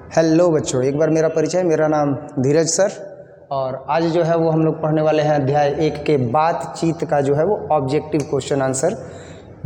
Hello बच्चों, एक बार मेरा परिचय। मेरा नाम धीरज सर और आज जो है वो हम लोग पढ़ने वाले हैं अध्याय 1 के बातचीत का जो है वो ऑब्जेक्टिव क्वेश्चन आंसर।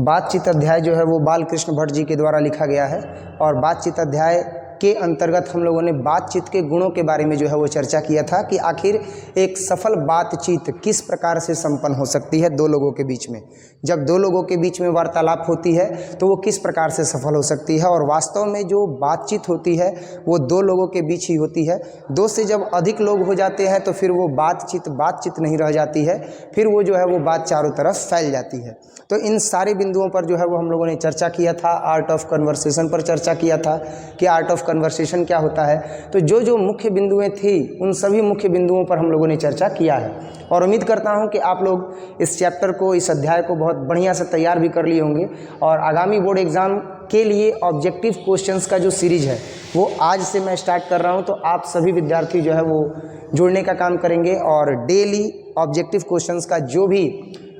बातचीत अध्याय जो है वो बाल कृष्ण भट्ट जी के द्वारा लिखा गया है और बातचीत अध्याय के अंतर्गत हम लोगों ने बातचीत के गुणों के बारे में जो है वो चर्चा किया था कि आखिर एक सफल बातचीत किस प्रकार से संपन्न हो सकती है दो लोगों के बीच में। जब दो लोगों के बीच में वार्तालाप होती है तो वो किस प्रकार से सफल हो सकती है, और वास्तव में जो बातचीत होती है वो दो लोगों के बीच ही होती है। दो से जब अधिक लोग हो जाते हैं तो फिर वो बातचीत नहीं रह जाती है, फिर वो जो है वो बात चारों तरफ फैल जाती है। तो इन सारे बिंदुओं पर जो है वो हम लोगों ने चर्चा किया था। आर्ट ऑफ कन्वर्सेशन पर चर्चा किया था कि आर्ट ऑफ कन्वर्सेशन क्या होता है। तो जो जो मुख्य बिंदुएं थी उन सभी मुख्य बिंदुओं पर हम लोगों ने चर्चा किया है और उम्मीद करता हूं कि आप लोग इस चैप्टर को, इस अध्याय को बहुत बढ़िया से तैयार भी कर लिए होंगे और आगामी बोर्ड एग्जाम के लिए ऑब्जेक्टिव क्वेश्चंस का जो सीरीज है वो आज से मैं स्टार्ट कर रहा हूं। तो आप सभी विद्यार्थी जो है वो जुड़ने का काम करेंगे और डेली ऑब्जेक्टिव क्वेश्चंस का जो भी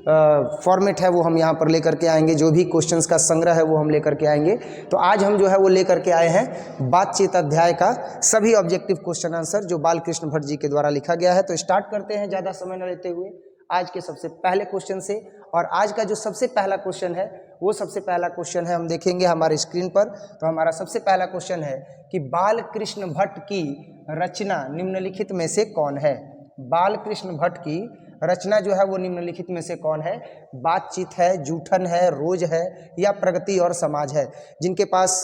फॉर्मेट है वो हम यहाँ पर लेकर के आएंगे, जो भी क्वेश्चंस का संग्रह है वो हम लेकर के आएंगे। तो आज हम जो है वो लेकर के आए हैं बातचीत अध्याय का सभी ऑब्जेक्टिव क्वेश्चन आंसर जो बाल कृष्ण भट्ट जी के द्वारा लिखा गया है। तो स्टार्ट करते हैं ज़्यादा समय न लेते हुए आज के सबसे पहले क्वेश्चन से। और आज का जो सबसे पहला क्वेश्चन है वो सबसे पहला क्वेश्चन है, हम देखेंगे हमारे स्क्रीन पर। तो हमारा सबसे पहला क्वेश्चन है कि बाल कृष्ण भट्ट की रचना निम्नलिखित में से कौन है। बाल कृष्ण भट्ट की रचना जो है वो निम्नलिखित में से कौन है। बातचीत है, जूठन है, रोज है या प्रगति और समाज है। जिनके पास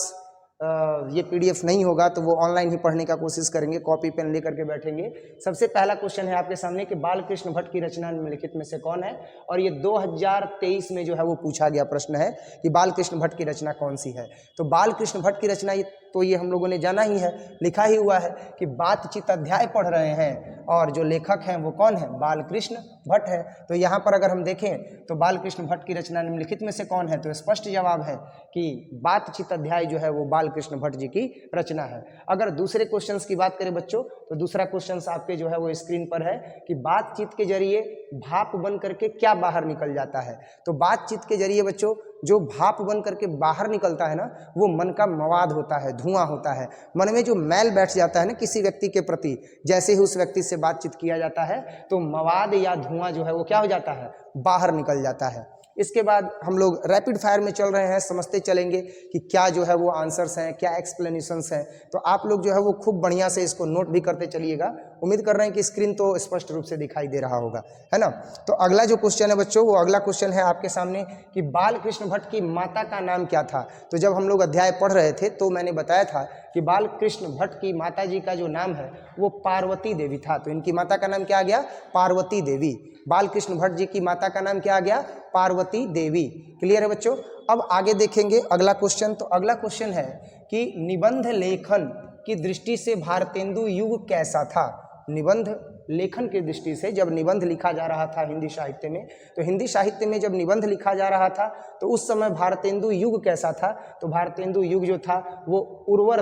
ये पीडीएफ नहीं होगा तो वो ऑनलाइन ही पढ़ने का कोशिश करेंगे, कॉपी पेन लेकर के बैठेंगे। सबसे पहला क्वेश्चन है आपके सामने कि बाल कृष्ण भट्ट की रचना निम्नलिखित में से कौन है, और ये 2023 में जो है वो पूछा गया प्रश्न है कि बाल कृष्ण भट्ट की रचना कौन सी है। तो बाल कृष्ण भट्ट की रचना ये हम लोगों ने जाना ही है, लिखा ही हुआ है कि बातचीत अध्याय पढ़ रहे हैं और जो लेखक हैं वो कौन है, बाल कृष्ण भट्ट है। तो यहाँ पर अगर हम देखें तो बाल कृष्ण भट्ट की रचना निम्नलिखित में से कौन है, तो स्पष्ट जवाब है कि बातचीत अध्याय जो है वो बाल कृष्ण भट्ट जी की रचना है। अगर दूसरे क्वेश्चंस की बात करें बच्चों तो दूसरा क्वेश्चन आपके जो है वो स्क्रीन पर है कि बातचीत के जरिए भाप बन करके क्या बाहर निकल जाता है। तो बातचीत के जरिए बच्चों जो भाप बन करके बाहर निकलता है ना वो मन का मवाद होता है, धुआं होता है। मन में जो मैल बैठ जाता है ना किसी व्यक्ति के प्रति, जैसे ही उस व्यक्ति से बातचीत किया जाता है तो मवाद या धुआं जो है वो क्या हो जाता है, बाहर निकल जाता है। इसके बाद हम लोग रैपिड फायर में चल रहे हैं, समझते चलेंगे कि क्या जो है वो आंसर्स हैं, क्या एक्सप्लेनेशंस हैं। तो आप लोग जो है वो खूब बढ़िया से इसको नोट भी करते चलिएगा। उम्मीद कर रहे हैं कि स्क्रीन तो स्पष्ट रूप से दिखाई दे रहा होगा, है ना। तो अगला जो क्वेश्चन है बच्चों वो अगला क्वेश्चन है आपके सामने कि बाल कृष्ण भट्ट की माता का नाम क्या था। तो जब हम लोग अध्याय पढ़ रहे थे तो मैंने बताया था कि बाल कृष्ण भट्ट की माता जी का जो नाम है वो पार्वती देवी था। तो इनकी माता का नाम क्या आ गया, पार्वती देवी। बाल कृष्ण भट्ट जी की माता का नाम क्या आ गया, पार्वती देवी। क्लियर है बच्चों। अब आगे देखेंगे अगला क्वेश्चन। तो अगला क्वेश्चन है कि निबंध लेखन की दृष्टि से भारतेंदु युग कैसा था। निबंध लेखन की दृष्टि से जब निबंध लिखा जा रहा था हिंदी साहित्य में, तो हिंदी साहित्य में जब निबंध लिखा जा रहा था तो उस समय भारतेंदु युग कैसा था। तो भारतेंदु युग जो था वो उर्वर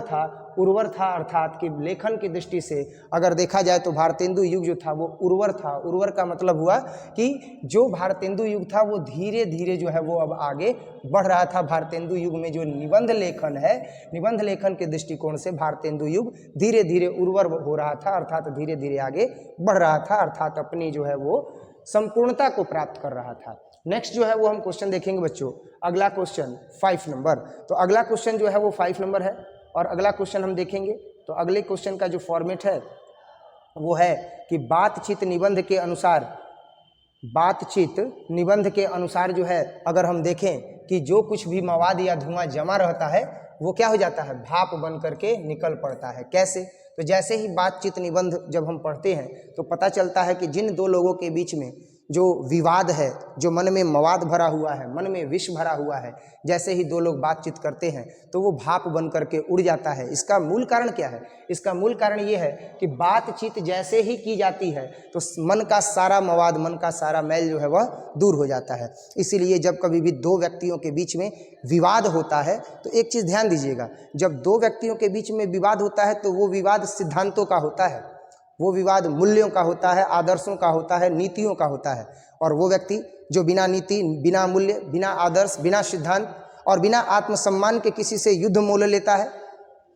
था अर्थात कि लेखन की दृष्टि से अगर देखा जाए तो भारतेंदु युग जो था वो उर्वर था। उर्वर का मतलब हुआ कि जो भारतेंदु युग था वो धीरे धीरे जो है वो अब आगे बढ़ रहा था। भारतेंदु युग में जो निबंध लेखन है, निबंध लेखन के दृष्टिकोण से भारतेंदु युग धीरे धीरे उर्वर हो रहा था, अर्थात धीरे धीरे आगे बढ़ रहा था, अर्थात अपनी जो है वो संपूर्णता को प्राप्त कर रहा था। नेक्स्ट जो है वो हम क्वेश्चन देखेंगे बच्चों, अगला क्वेश्चन 5 नंबर। तो अगला क्वेश्चन जो है वो 5 नंबर है और अगला क्वेश्चन हम देखेंगे। तो अगले क्वेश्चन का जो फॉर्मेट है वो है कि बातचीत निबंध के अनुसार, बातचीत निबंध के अनुसार जो है अगर हम देखें कि जो कुछ भी मवाद या धुआं जमा रहता है वो क्या हो जाता है, भाप बन करके निकल पड़ता है। कैसे, तो जैसे ही बातचीत निबंध जब हम पढ़ते हैं तो पता चलता है कि जिन दो लोगों के बीच में जो विवाद है, जो मन में मवाद भरा हुआ है, मन में विष भरा हुआ है, जैसे ही दो लोग बातचीत करते हैं तो वो भाप बन करके उड़ जाता है। इसका मूल कारण क्या है, इसका मूल कारण ये है कि बातचीत जैसे ही की जाती है तो मन का सारा मवाद, मन का सारा मैल जो है वह दूर हो जाता है। इसीलिए जब कभी भी दो व्यक्तियों के बीच में विवाद होता है तो एक चीज़ ध्यान दीजिएगा, जब दो व्यक्तियों के बीच में विवाद होता है तो वो विवाद सिद्धांतों का होता है, वो विवाद मूल्यों का होता है, आदर्शों का होता है, नीतियों का होता है। और वो व्यक्ति जो बिना नीति, बिना मूल्य, बिना आदर्श, बिना सिद्धांत और बिना आत्मसम्मान के किसी से युद्ध मोल लेता है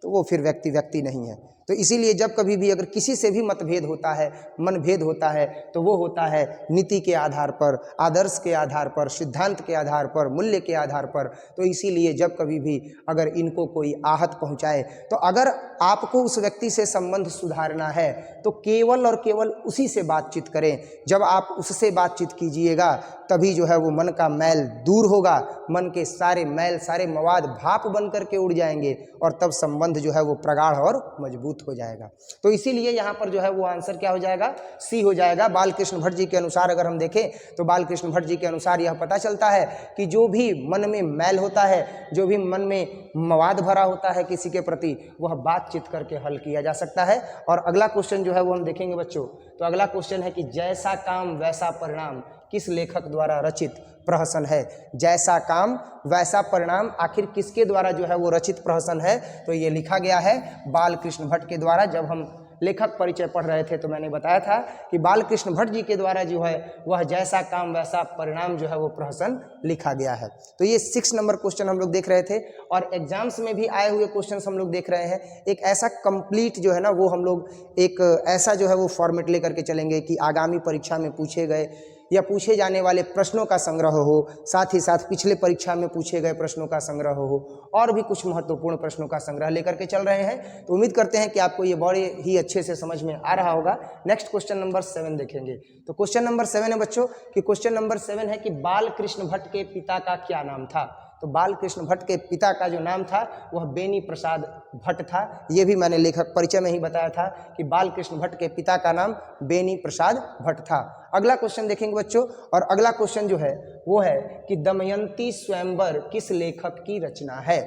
तो वो फिर व्यक्ति नहीं है। तो इसीलिए जब कभी भी अगर किसी से भी मतभेद होता है, मनभेद होता है, तो वो होता है नीति के आधार पर, आदर्श के आधार पर, सिद्धांत के आधार पर, मूल्य के आधार पर। तो इसीलिए जब कभी भी अगर इनको कोई आहत पहुंचाए, तो अगर आपको उस व्यक्ति से संबंध सुधारना है तो केवल और केवल उसी से बातचीत करें। जब आप उससे बातचीत कीजिएगा तभी जो है वो मन का मैल दूर होगा, मन के सारे मैल, सारे मवाद भाप बन करके उड़ जाएंगे और तब संबंध जो है वो प्रगाढ़ और मजबूत हो जाएगा। तो इसीलिए यहाँ पर जो है वो आंसर क्या हो जाएगा, सी हो जाएगा। बालकृष्ण भट्ट जी के अनुसार अगर हम देखें तो बालकृष्ण भट्ट जी के अनुसार यह पता चलता है कि जो भी मन में मैल होता है, जो भी मन में मवाद भरा होता है किसी के प्रति, वह बातचीत करके हल किया जा सकता है। और अगला क्वेश्चन जो है वो हम देखेंगे बच्चों। तो अगला क्वेश्चन है कि जैसा काम वैसा परिणाम किस लेखक द्वारा रचित प्रहसन है। जैसा काम वैसा परिणाम आखिर किसके द्वारा जो है वो रचित प्रहसन है, तो ये लिखा गया है बालकृष्ण भट्ट के द्वारा। जब हम लेखक परिचय पढ़ रहे थे तो मैंने बताया था कि बालकृष्ण भट्ट जी के द्वारा जो है वह जैसा काम वैसा परिणाम जो है वो प्रहसन लिखा गया है। तो ये 6 नंबर क्वेश्चन हम लोग देख रहे थे और एग्जाम्स में भी आए हुए क्वेश्चंस हम लोग देख रहे हैं। एक ऐसा कंप्लीट जो है ना वो हम लोग एक ऐसा जो है वो फॉर्मेट लेकर के चलेंगे कि आगामी परीक्षा में पूछे गए या पूछे जाने वाले प्रश्नों का संग्रह हो, साथ ही साथ पिछले परीक्षा में पूछे गए प्रश्नों का संग्रह हो और भी कुछ महत्वपूर्ण प्रश्नों का संग्रह लेकर के चल रहे हैं। तो उम्मीद करते हैं कि आपको ये बड़े ही अच्छे से समझ में आ रहा होगा। नेक्स्ट क्वेश्चन नंबर 7 देखेंगे। तो क्वेश्चन नंबर 7 है बच्चों कि क्वेश्चन नंबर 7 है कि बालकृष्ण भट्ट के पिता का क्या नाम था। तो बालकृष्ण भट्ट के पिता का जो नाम था वह बेनी प्रसाद भट्ट था। ये भी मैंने लेखक परिचय में ही बताया था कि बालकृष्ण भट्ट के पिता का नाम बेनी प्रसाद भट्ट था। अगला क्वेश्चन देखेंगे बच्चों और अगला क्वेश्चन जो है वो है कि दमयंती स्वयंवर किस लेखक की रचना है।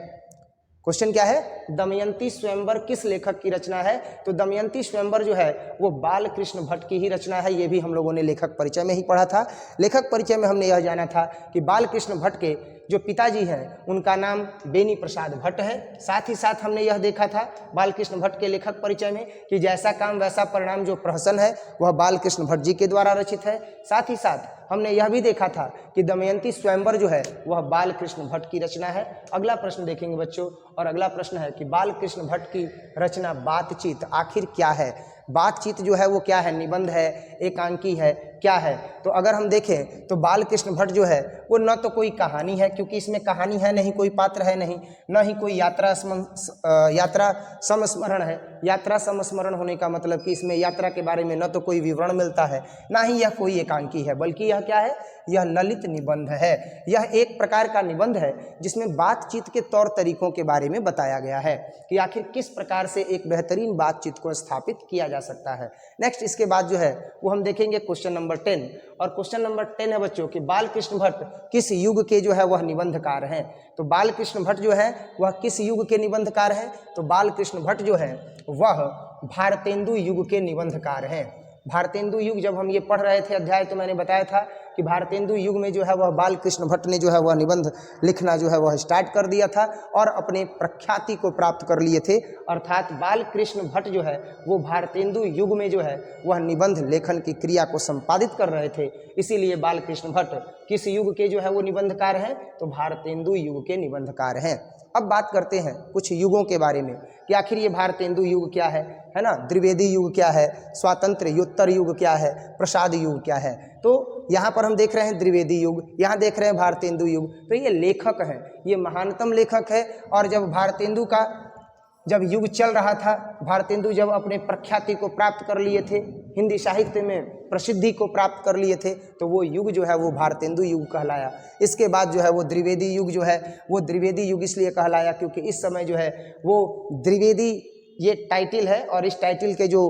क्वेश्चन क्या है, दमयंती स्वयंवर किस लेखक की रचना है। तो दमयंती स्वयंवर जो है वो बालकृष्ण भट्ट की ही रचना है। ये भी हम लोगों ने लेखक परिचय में ही पढ़ा था। लेखक परिचय में हमने यह जाना था कि बालकृष्ण भट्ट के जो पिताजी हैं उनका नाम बेनी प्रसाद भट्ट है। साथ ही साथ हमने यह देखा था बालकृष्ण भट्ट के लेखक परिचय में कि जैसा काम वैसा परिणाम जो प्रहसन है वह बालकृष्ण भट्ट जी के द्वारा रचित है। साथ ही साथ हमने यह भी देखा था कि दमयंती स्वयंवर जो है वह बालकृष्ण भट्ट की रचना है। अगला प्रश्न देखेंगे बच्चों और अगला प्रश्न है कि बालकृष्ण भट्ट की रचना बातचीत आखिर क्या है। बातचीत जो है वो क्या है, निबंध है, एकांकी है, क्या है। तो अगर हम देखें तो बालकृष्ण भट्ट जो है वो न तो कोई कहानी है, क्योंकि इसमें कहानी है नहीं, कोई पात्र है नहीं, न ही कोई यात्रा संस्मरण है। यात्रा संस्मरण होने का मतलब कि इसमें यात्रा के बारे में न तो कोई विवरण मिलता है, ना ही यह कोई एकांकी है, बल्कि यह क्या है, यह ललित निबंध है। यह एक प्रकार का निबंध है जिसमें बातचीत के तौर तरीकों के बारे में बताया गया है कि आखिर किस प्रकार से एक बेहतरीन बातचीत को स्थापित किया जा सकता है। नेक्स्ट इसके बाद जो है वो हम देखेंगे क्वेश्चन नंबर 10 और क्वेश्चन नंबर 10 है बच्चों कि बालकृष्ण भट्ट किस युग के जो है वह निबंधकार हैं। तो बालकृष्ण भट्ट जो है वह किस युग के निबंधकार हैं। तो बालकृष्ण भट्ट जो है वह भारतेंदु युग के निबंधकार हैं। भारतेंदु युग जब हम ये पढ़ रहे थे अध्याय तो मैंने बताया था कि भारतेंदु युग में जो है वह बालकृष्ण भट्ट ने जो है वह निबंध लिखना जो है वह स्टार्ट कर दिया था और अपने प्रख्याति को प्राप्त कर लिए थे। अर्थात बालकृष्ण भट्ट जो है वो भारतेंदु युग में जो है वह निबंध लेखन की क्रिया को संपादित कर रहे थे। इसीलिए बालकृष्ण भट्ट किस युग के जो है वो निबंधकार हैं, तो भारतेंदु युग के निबंधकार हैं। अब बात करते हैं कुछ युगों के बारे में कि आखिर ये भारतेंदु युग क्या है ना, द्विवेदी युग क्या है, स्वातंत्र्योत्तर युग क्या है, प्रसाद युग क्या है। तो यहाँ पर हम देख रहे हैं द्विवेदी युग, यहाँ देख रहे हैं भारतेंदु युग। तो ये लेखक हैं, ये महानतम लेखक है। और जब भारतेंदु का जब युग चल रहा था, भारतेंदु जब अपने प्रख्याति को प्राप्त कर लिए थे, हिंदी साहित्य में प्रसिद्धि को प्राप्त कर लिए थे, तो वो युग जो है वो भारतेंदु युग कहलाया। इसके बाद जो है वो द्विवेदी युग जो है वो द्विवेदी युग इसलिए कहलाया क्योंकि इस समय जो है वो द्विवेदी ये टाइटल है और इस टाइटल के जो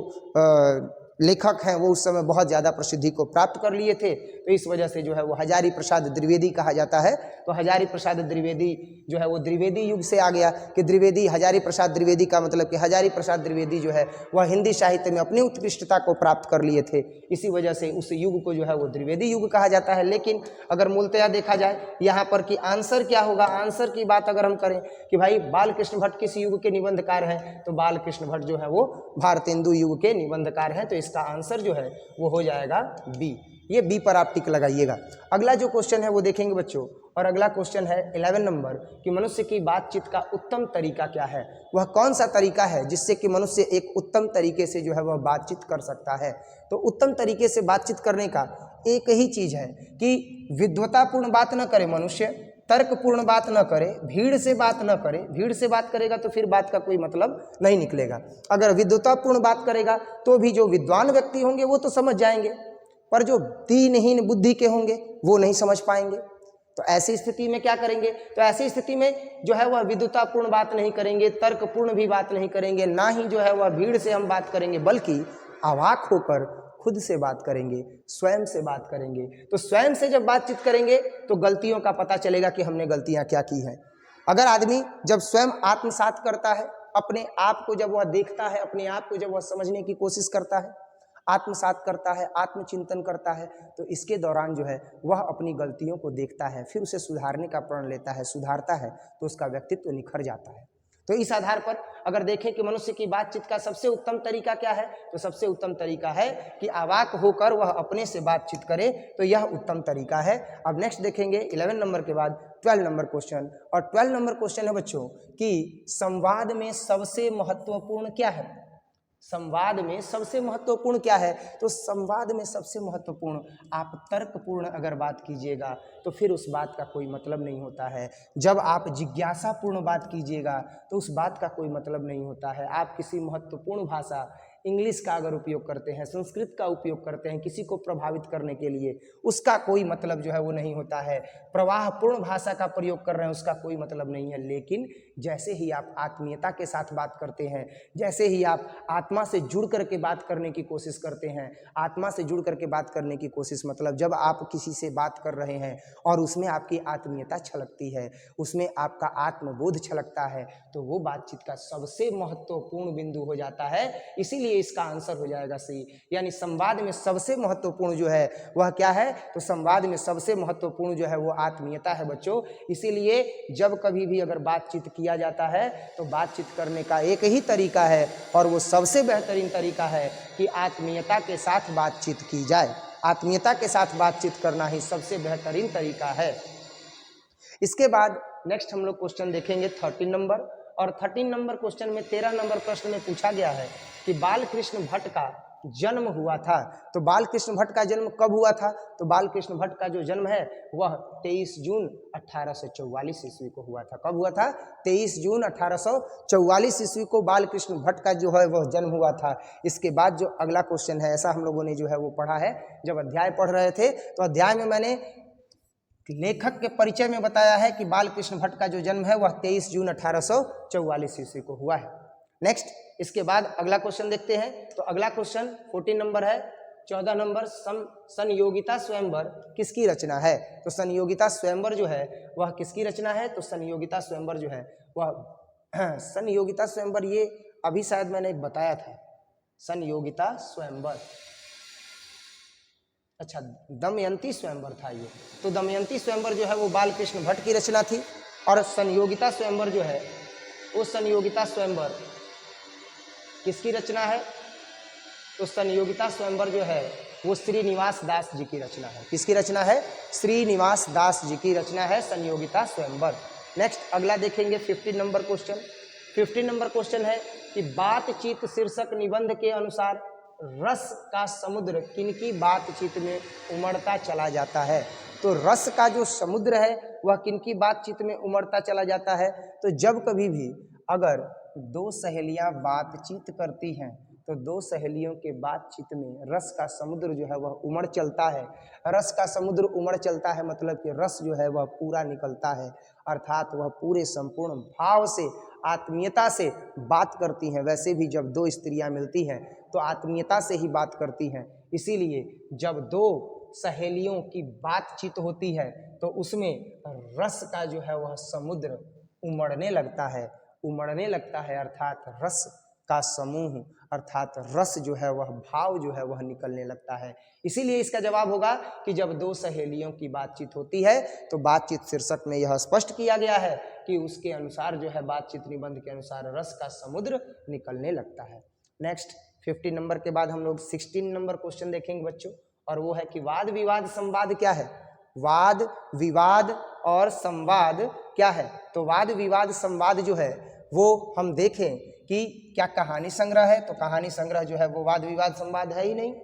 लेखक हैं वो उस समय बहुत ज़्यादा प्रसिद्धि को प्राप्त कर लिए थे। तो इस वजह से जो है वो हजारी प्रसाद द्विवेदी कहा जाता है। तो हजारी प्रसाद द्विवेदी जो है वो द्विवेदी युग से आ गया कि द्विवेदी, हजारी प्रसाद द्विवेदी का मतलब कि हजारी प्रसाद द्विवेदी जो है वह हिंदी साहित्य में अपनी उत्कृष्टता को प्राप्त कर लिए थे। इसी वजह से उस युग को जो है वो द्विवेदी युग कहा जाता है। लेकिन अगर मूलतया देखा जाए यहाँ पर कि आंसर क्या होगा, आंसर की बात अगर हम करें कि भाई बालकृष्ण भट्ट किस युग के निबंधकार हैं, तो बालकृष्ण भट्ट जो है वो भारतेंदु युग के निबंधकार हैं। तो इसका आंसर जो है वो हो जाएगा बी। ये बी पर आप टिक लगाइएगा। अगला जो क्वेश्चन है वो देखेंगे बच्चों, और अगला क्वेश्चन है 11 नंबर कि मनुष्य की बातचीत का उत्तम तरीका क्या है। वह कौन सा तरीका है जिससे कि मनुष्य एक उत्तम तरीके से जो है वह बातचीत कर सकता है। तो उत्तम तरीके से बातचीत करने का एक ही चीज़ है कि विद्वतापूर्ण बात न करे मनुष्य, तर्कपूर्ण बात न करे, भीड़ से बात न करे। भीड़ से बात करेगा तो फिर बात का कोई मतलब नहीं निकलेगा। अगर विद्वतापूर्ण बात करेगा तो भी जो विद्वान व्यक्ति होंगे वो तो समझ जाएंगे, पर जो दीनहीन बुद्धि के होंगे वो नहीं समझ पाएंगे। तो ऐसी स्थिति में क्या करेंगे, तो ऐसी स्थिति में जो है वह विद्वतापूर्ण बात नहीं करेंगे, तर्कपूर्ण भी बात नहीं करेंगे, ना ही जो है वह भीड़ से हम बात करेंगे, बल्कि अवाक होकर खुद से बात करेंगे, स्वयं से बात करेंगे। तो स्वयं से जब बातचीत करेंगे तो गलतियों का पता चलेगा कि हमने गलतियां क्या की हैं। अगर आदमी जब स्वयं आत्मसात करता है, अपने आप को जब वह देखता है, अपने आप को जब वह समझने की कोशिश करता है, आत्मसात करता है, आत्मचिंतन करता है, तो इसके दौरान जो है वह अपनी गलतियों को देखता है, फिर उसे सुधारने का प्रण लेता है, सुधारता है, तो उसका व्यक्तित्व निखर जाता है। तो इस आधार पर अगर देखें कि मनुष्य की बातचीत का सबसे उत्तम तरीका क्या है, तो सबसे उत्तम तरीका है कि अवाक होकर वह अपने से बातचीत करे, तो यह उत्तम तरीका है। अब नेक्स्ट देखेंगे 11 नंबर के बाद 12 नंबर क्वेश्चन, और 12 नंबर क्वेश्चन है बच्चों कि संवाद में सबसे महत्वपूर्ण क्या है। संवाद में सबसे महत्वपूर्ण क्या है, तो संवाद में सबसे महत्वपूर्ण, आप तर्कपूर्ण अगर बात कीजिएगा तो फिर उस बात का कोई मतलब नहीं होता है। जब आप जिज्ञासापूर्ण बात कीजिएगा तो उस बात का कोई मतलब नहीं होता है। आप किसी महत्वपूर्ण भाषा इंग्लिश का अगर उपयोग करते हैं, संस्कृत का उपयोग करते हैं किसी को प्रभावित करने के लिए, उसका कोई मतलब जो है वो नहीं होता है। प्रवाहपूर्ण भाषा का प्रयोग कर रहे हैं, उसका कोई मतलब नहीं है। लेकिन जैसे ही आप आत्मीयता के साथ बात करते हैं, जैसे ही आप आत्मा से जुड़ करके बात करने की कोशिश करते हैं, आत्मा से जुड़ करके बात करने की कोशिश मतलब जब आप किसी से बात कर रहे हैं और उसमें आपकी आत्मीयता छलकती है, उसमें आपका आत्मबोध छलकता है, तो वो बातचीत का सबसे महत्वपूर्ण बिंदु हो जाता है। इसीलिए इसका आंसर हो जाएगा सी, यानी संवाद में सबसे महत्वपूर्ण जो है वह क्या है, तो संवाद में सबसे महत्वपूर्ण जो है वो आत्मीयता है बच्चों। इसीलिए जब कभी भी अगर बातचीत किया जाता है तो बातचीत करने का एक ही तरीका है, और वो सबसे बेहतरीन तरीका है कि आत्मीयता के साथ बातचीत की जाए। आत्मीयता के साथ बातचीत करना ही सबसे बेहतरीन तरीका है। इसके बाद नेक्स्ट हम लोग क्वेश्चन देखेंगे 13 नंबर, और 13 नंबर क्वेश्चन में 13 नंबर प्रश्न में पूछा गया है कि बालकृष्ण भट्ट का जन्म हुआ था। तो बालकृष्ण भट्ट का जन्म कब हुआ था, तो बालकृष्ण भट्ट का जो जन्म है वह 23 जून 1844 ईस्वी को हुआ था। कब हुआ था, 23 जून 1844 ईस्वी को बालकृष्ण भट्ट का जो है वह जन्म हुआ था। इसके बाद जो अगला क्वेश्चन है, ऐसा हम लोगों ने जो है वो पढ़ा है, जब अध्याय पढ़ रहे थे तो अध्याय में मैंने लेखक के परिचय में बताया है कि बालकृष्ण भट्ट का जो जन्म है वह 23 जून 1844 ईस्वी को हुआ है। नेक्स्ट इसके बाद अगला क्वेश्चन देखते हैं। तो अगला क्वेश्चन 14 नंबर है। 14 नंबर संयोगिता स्वयंवर किसकी रचना है। तो संयोगिता स्वयंवर जो है वह किसकी रचना है, तो संयोगिता स्वयंवर जो है वह संयोगिता स्वयंवर, ये अभी शायद मैंने बताया था, संयोगिता स्वयंवर, अच्छा दमयंती स्वयंवर था ये। तो दमयंती स्वयंवर जो है वो बालकृष्ण भट्ट की रचना थी, और संयोगिता स्वयंवर जो है वो संयोगिता स्वयंवर किसकी रचना है, तो संयोगिता स्वयंवर जो है वो श्रीनिवास दास जी की रचना है। किसकी रचना है, श्रीनिवास दास जी की रचना है संयोगिता स्वयंवर। नेक्स्ट अगला देखेंगे 15 नंबर क्वेश्चन। 15 नंबर क्वेश्चन है कि बातचीत शीर्षक निबंध के अनुसार रस का समुद्र किनकी बातचीत में उमड़ता चला जाता है। तो रस का जो समुद्र है वह किनकी बातचीत में उमड़ता चला जाता है। तो जब कभी भी अगर दो सहेलियां बातचीत करती हैं तो दो सहेलियों के बातचीत में रस का समुद्र जो है वह उमड़ चलता है। रस का समुद्र उमड़ चलता है मतलब कि रस जो है वह पूरा निकलता है, अर्थात वह पूरे संपूर्ण भाव से आत्मीयता से बात करती हैं। वैसे भी जब दो स्त्रियां मिलती हैं तो आत्मीयता से ही बात करती हैं। इसीलिए जब दो सहेलियों की बातचीत होती है तो उसमें रस का जो है वह समुद्र उमड़ने लगता है, उमड़ने लगता है, अर्थात रस का समूह, अर्थात रस जो है वह भाव जो है वह निकलने लगता है। इसीलिए इसका जवाब होगा कि जब दो सहेलियों की बातचीत होती है तो बातचीत शीर्षक में यह स्पष्ट किया गया है कि उसके अनुसार जो है बातचीत निबंध के अनुसार रस का समुद्र निकलने लगता है। नेक्स्ट 15 नंबर के बाद हम लोग 16 नंबर क्वेश्चन देखेंगे बच्चों, और वो है कि वाद विवाद संवाद क्या है। वाद विवाद और संवाद क्या है। तो वाद विवाद संवाद जो है वो हम देखें कि क्या कहानी संग्रह है, तो कहानी संग्रह जो है वो वाद विवाद संवाद है ही नहीं।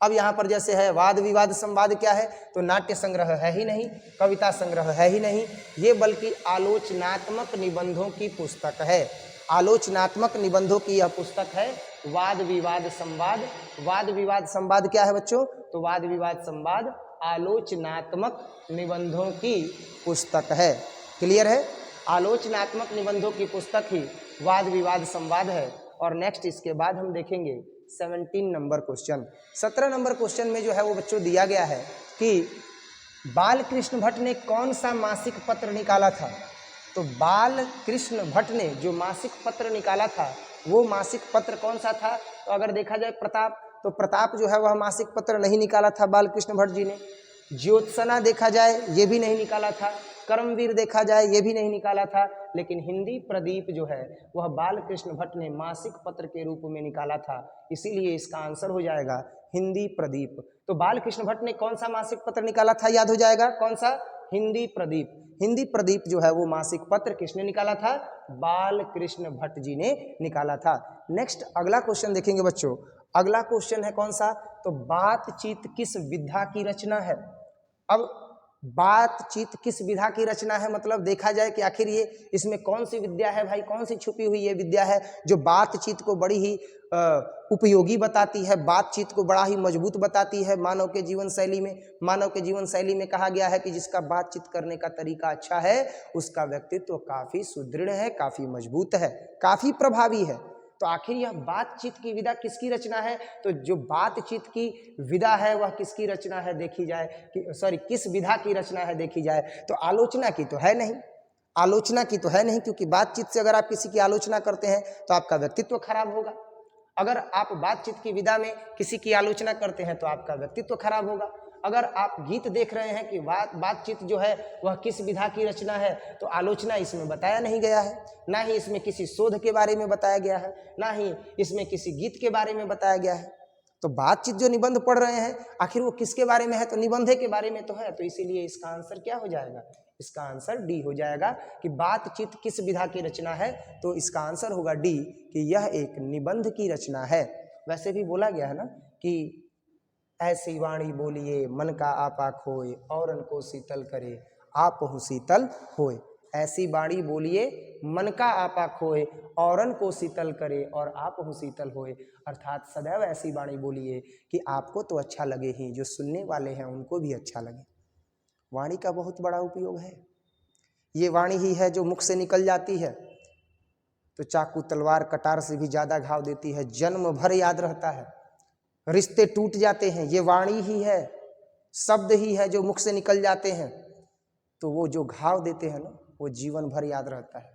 अब यहाँ पर जैसे है वाद विवाद संवाद क्या है, तो नाट्य संग्रह है ही नहीं, कविता संग्रह है ही नहीं, ये बल्कि आलोचनात्मक निबंधों की पुस्तक है। आलोचनात्मक निबंधों की यह पुस्तक है वाद विवाद संवाद। वाद विवाद संवाद क्या है बच्चों, तो वाद विवाद संवाद आलोचनात्मक निबंधों की पुस्तक है। क्लियर है, आलोचनात्मक निबंधों की पुस्तक ही वाद विवाद संवाद है। और नेक्स्ट इसके बाद हम देखेंगे 17 नंबर क्वेश्चन। 17 नंबर क्वेश्चन में जो है वो बच्चों दिया गया है कि बाल कृष्ण भट्ट ने कौन सा मासिक पत्र निकाला था। तो बाल कृष्ण भट्ट ने जो मासिक पत्र निकाला था वो मासिक पत्र कौन सा था, तो अगर देखा जाए प्रताप, तो प्रताप जो है वह मासिक पत्र नहीं निकाला था बाल कृष्ण भट्ट जी ने। ज्योत्सना देखा जाए ये भी नहीं निकाला था, कर्मवीर देखा जाए ये भी नहीं निकाला था, लेकिन हिंदी प्रदीप जो है वह बाल कृष्ण भट्ट ने मासिक पत्र के रूप में निकाला था, इसीलिए इसका आंसर हो जाएगा हिंदी प्रदीप। तो बाल कृष्ण भट्ट ने कौन सा मासिक पत्र निकाला था, याद हो जाएगा कौन सा, हिंदी प्रदीप। हिंदी प्रदीप जो है वो मासिक पत्र किसने निकाला था, बाल कृष्ण भट्ट जी ने निकाला था। नेक्स्ट अगला क्वेश्चन देखेंगे बच्चों। अगला क्वेश्चन है कौन सा, तो बातचीत किस विधा की रचना है। अब बातचीत किस विधा की रचना है, मतलब देखा जाए कि आखिर ये इसमें कौन सी विद्या है भाई, कौन सी छुपी हुई ये विद्या है जो बातचीत को बड़ी ही उपयोगी बताती है, बातचीत को बड़ा ही मजबूत बताती है मानव के जीवन शैली में। मानव के जीवन शैली में कहा गया है कि जिसका बातचीत करने का तरीका अच्छा है उसका व्यक्तित्व काफी सुदृढ़ है, काफी मजबूत है, काफी प्रभावी है। तो आखिर यह बातचीत की विधा किसकी रचना है, तो जो बातचीत की विधा है वह किसकी रचना है देखी जाए कि किस विधा की रचना है देखी जाए, तो आलोचना की तो है नहीं, आलोचना की तो है नहीं, क्योंकि बातचीत से अगर आप किसी की आलोचना करते हैं तो आपका व्यक्तित्व खराब होगा। अगर आप बातचीत की विधा में किसी की आलोचना करते हैं तो आपका व्यक्तित्व खराब होगा। अगर आप गीत देख रहे हैं कि बातचीत जो है वह किस विधा की रचना है, तो आलोचना इसमें बताया नहीं गया है, ना ही इसमें किसी शोध के बारे में बताया गया है, ना ही इसमें किसी गीत के बारे में बताया गया है। तो बातचीत जो निबंध पढ़ रहे हैं आखिर वो किसके बारे में है, तो निबंधे के बारे में तो है, तो इसीलिए इसका आंसर क्या हो जाएगा, इसका आंसर डी हो जाएगा कि बातचीत किस विधा की रचना है, तो इसका आंसर होगा डी कि यह एक निबंध की रचना है। वैसे भी बोला गया है ना कि ऐसी वाणी बोलिए मन का आपा खोए औरन को शीतल करे आप हूँ शीतल होए। ऐसी वाणी बोलिए मन का आपा खोए औरन को शीतल करे और आप हूँ शीतल होए, अर्थात सदैव ऐसी वाणी बोलिए कि आपको तो अच्छा लगे ही, जो सुनने वाले हैं उनको भी अच्छा लगे। वाणी का बहुत बड़ा उपयोग है। ये वाणी ही है जो मुख से निकल जाती है तो चाकू तलवार कटार से भी ज़्यादा घाव देती है, जन्म भर याद रहता है, रिश्ते टूट जाते हैं। ये वाणी ही है, शब्द ही है जो मुख से निकल जाते हैं तो वो जो घाव देते हैं ना वो जीवन भर याद रहता है।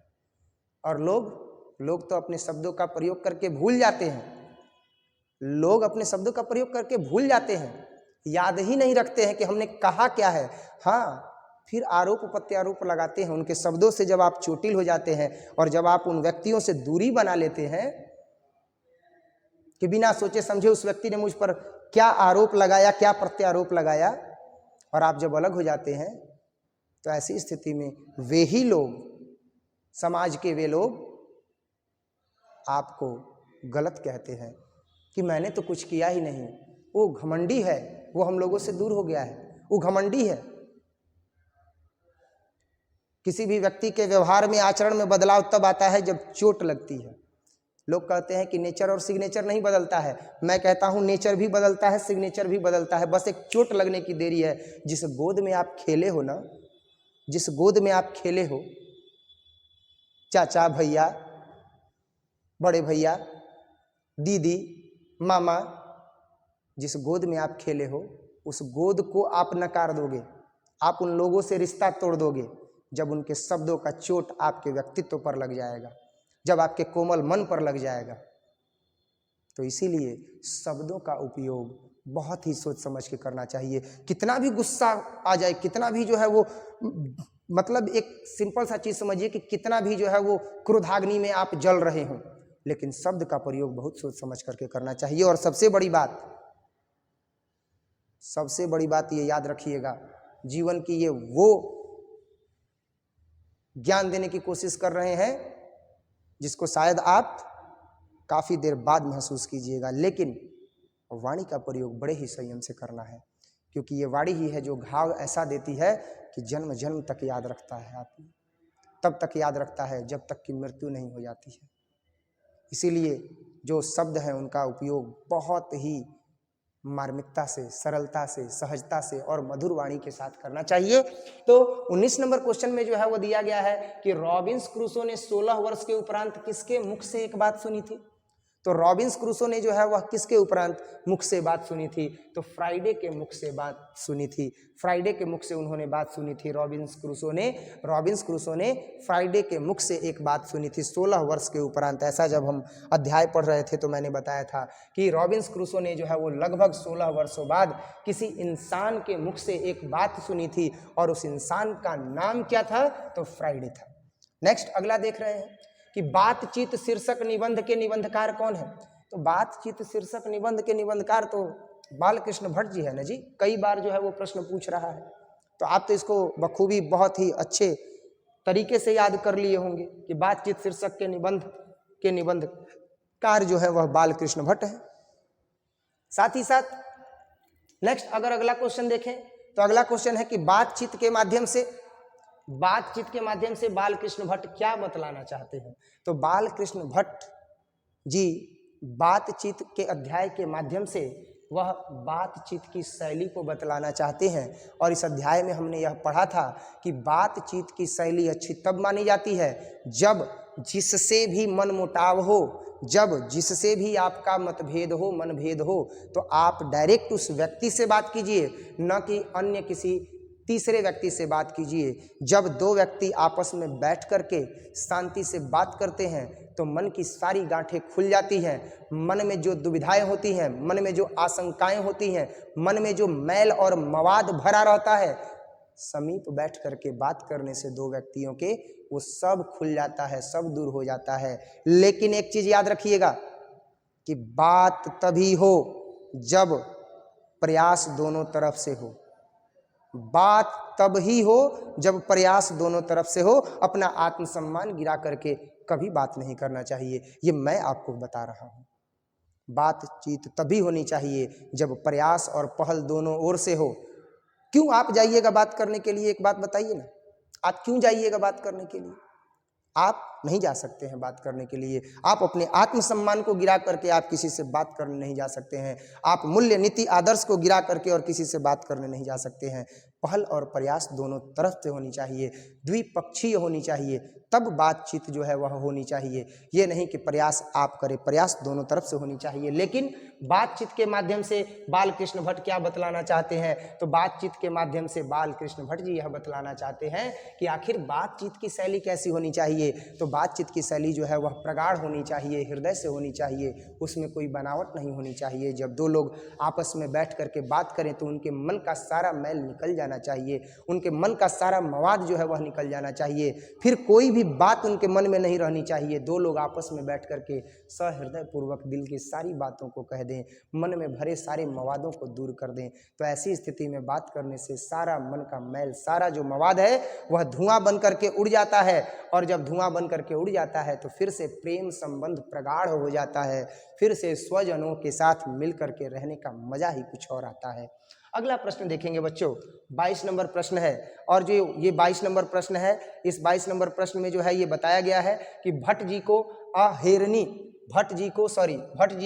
और लोग तो अपने शब्दों का प्रयोग करके भूल जाते हैं, लोग अपने शब्दों का प्रयोग करके भूल जाते हैं, याद ही नहीं रखते हैं कि हमने कहा क्या है। हाँ, फिर आरोप प्रत्यारोप लगाते हैं उनके शब्दों से। जब आप चोटिल हो जाते हैं और जब आप उन व्यक्तियों से दूरी बना लेते हैं कि बिना सोचे समझे उस व्यक्ति ने मुझ पर क्या आरोप लगाया, क्या प्रत्यारोप लगाया, और आप जब अलग हो जाते हैं तो ऐसी स्थिति में वे ही लोग, समाज के वे लोग आपको गलत कहते हैं कि मैंने तो कुछ किया ही नहीं, वो घमंडी है, वो हम लोगों से दूर हो गया है, वो घमंडी है। किसी भी व्यक्ति के व्यवहार में, आचरण में बदलाव तब आता है जब चोट लगती है। लोग कहते हैं कि नेचर और सिग्नेचर नहीं बदलता है, मैं कहता हूं नेचर भी बदलता है, सिग्नेचर भी बदलता है, बस एक चोट लगने की देरी है। जिस गोद में आप खेले हो ना, जिस गोद में आप खेले हो, चाचा भैया, बड़े भैया, दीदी, मामा, जिस गोद में आप खेले हो उस गोद को आप नकार दोगे, आप उन लोगों से रिश्ता तोड़ दोगे जब उनके शब्दों का चोट आपके व्यक्तित्व पर लग जाएगा, जब आपके कोमल मन पर लग जाएगा। तो इसीलिए शब्दों का उपयोग बहुत ही सोच समझ के करना चाहिए। कितना भी गुस्सा आ जाए, कितना भी जो है वो, मतलब एक सिंपल सा चीज समझिए कि कितना भी जो है वो क्रोधाग्नि में आप जल रहे हो, लेकिन शब्द का प्रयोग बहुत सोच समझ करके करना चाहिए। और सबसे बड़ी बात, सबसे बड़ी बात ये याद रखिएगा, जीवन की ये वो ज्ञान देने की कोशिश कर रहे हैं जिसको शायद आप काफ़ी देर बाद महसूस कीजिएगा, लेकिन वाणी का प्रयोग बड़े ही संयम से करना है, क्योंकि ये वाणी ही है जो घाव ऐसा देती है कि जन्म जन्म तक याद रखता है आपको, तब तक याद रखता है जब तक कि मृत्यु नहीं हो जाती है। इसीलिए जो शब्द हैं उनका उपयोग बहुत ही मार्मिकता से, सरलता से, सहजता से और मधुर वाणी के साथ करना चाहिए। तो 19 नंबर क्वेश्चन में जो है वो दिया गया है कि रॉबिन्स क्रूसो ने 16 वर्ष के उपरांत किसके मुख से एक बात सुनी थी। तो रॉबिन्स क्रूसो ने जो है वह किसके उपरांत मुख से बात सुनी थी, तो फ्राइडे के मुख से बात सुनी थी। फ्राइडे के मुख से उन्होंने बात सुनी थी रॉबिन्स क्रूसो ने फ्राइडे के मुख से एक बात सुनी थी 16 वर्ष के उपरांत। ऐसा जब हम अध्याय पढ़ रहे थे तो मैंने बताया था कि रॉबिन्स क्रूसो ने जो है वो लगभग 16 वर्षों बाद किसी इंसान के मुख से एक बात सुनी थी, और उस इंसान का नाम क्या था, तो फ्राइडे था। नेक्स्ट अगला देख रहे हैं कि बातचीत शीर्षक निबंध के निबंधकार कौन है। तो बातचीत शीर्षक निबंध के निबंधकार तो बालकृष्ण भट्ट जी है ना जी। कई बार जो है वो प्रश्न पूछ रहा है, तो आप तो इसको बखूबी बहुत ही अच्छे तरीके से याद कर लिए होंगे कि बातचीत शीर्षक के निबंधकार जो है वह बालकृष्ण भट्ट है। साथ ही साथ नेक्स्ट अगर अगला क्वेश्चन देखें तो अगला क्वेश्चन है कि बातचीत के माध्यम से बालकृष्ण भट्ट क्या बतलाना चाहते हैं। तो बालकृष्ण भट्ट जी बातचीत के अध्याय के माध्यम से वह बातचीत की शैली को बतलाना चाहते हैं। और इस अध्याय में हमने यह पढ़ा था कि बातचीत की शैली अच्छी तब मानी जाती है जब जिससे भी मनमुटाव हो, जब जिससे भी आपका मनभेद हो, तो आप डायरेक्ट उस व्यक्ति से बात कीजिए, न कि अन्य किसी तीसरे व्यक्ति से बात कीजिए। जब दो व्यक्ति आपस में बैठ करके शांति से बात करते हैं तो मन की सारी गांठें खुल जाती हैं। मन में जो दुविधाएं होती हैं, मन में जो आशंकाएं होती हैं, मन में जो मैल और मवाद भरा रहता है, समीप बैठ करके बात करने से दो व्यक्तियों के वो सब खुल जाता है, सब दूर हो जाता है। लेकिन एक चीज याद रखिएगा कि बात तभी हो जब प्रयास दोनों तरफ से हो। बात तब ही हो जब प्रयास दोनों तरफ से हो। अपना आत्मसम्मान गिरा करके कभी बात नहीं करना चाहिए, ये मैं आपको बता रहा हूँ। बातचीत तभी होनी चाहिए जब प्रयास और पहल दोनों ओर से हो। क्यों आप जाइएगा बात करने के लिए, एक बात बताइए ना, आप क्यों जाइएगा बात करने के लिए? आप नहीं जा सकते हैं बात करने के लिए। आप अपने आत्मसम्मान को गिरा करके आप किसी से बात करने नहीं जा सकते हैं। आप मूल्य नीति आदर्श को गिरा करके और किसी से बात करने नहीं जा सकते हैं। पहल और प्रयास दोनों तरफ से होनी चाहिए, द्विपक्षीय होनी चाहिए, तब बातचीत जो है वह होनी चाहिए। ये नहीं कि प्रयास आप करें, प्रयास दोनों तरफ से होनी चाहिए। लेकिन बातचीत के माध्यम से बालकृष्ण भट्ट क्या बतलाना चाहते हैं, तो बातचीत के माध्यम से बालकृष्ण भट्ट जी यह बतलाना चाहते हैं कि आखिर बातचीत की शैली कैसी होनी चाहिए। तो बातचीत की शैली जो है वह प्रगाढ़ होनी चाहिए, हृदय से होनी चाहिए, उसमें कोई बनावट नहीं होनी चाहिए। जब दो लोग आपस में बैठ करके बात करें तो उनके मन का सारा मैल निकल जाना चाहिए, उनके मन का सारा मवाद जो है वह निकल जाना चाहिए। फिर कोई भी बात उनके मन में नहीं रहनी चाहिए। दो लोग आपस में बैठ करके सहृदय पूर्वक दिल की सारी बातों को कह दें, मन में भरे सारे मवादों को दूर कर दें। तो ऐसी स्थिति में बात करने से सारा मन का मैल, सारा जो मवाद है वह धुआं बन करके उड़ जाता है। और जब धुआं बन करके उड़ जाता है तो फिर से प्रेम संबंध प्रगाढ़ हो जाता है, फिर से स्वजनों के साथ मिल करके रहने का मजा ही कुछ और आता है। अगला प्रश्न देखेंगे बच्चों, 22 नंबर प्रश्न है। और जो ये 22 नंबर प्रश्न है, इस 22 नंबर प्रश्न में जो है ये बताया गया है कि भट्ट जी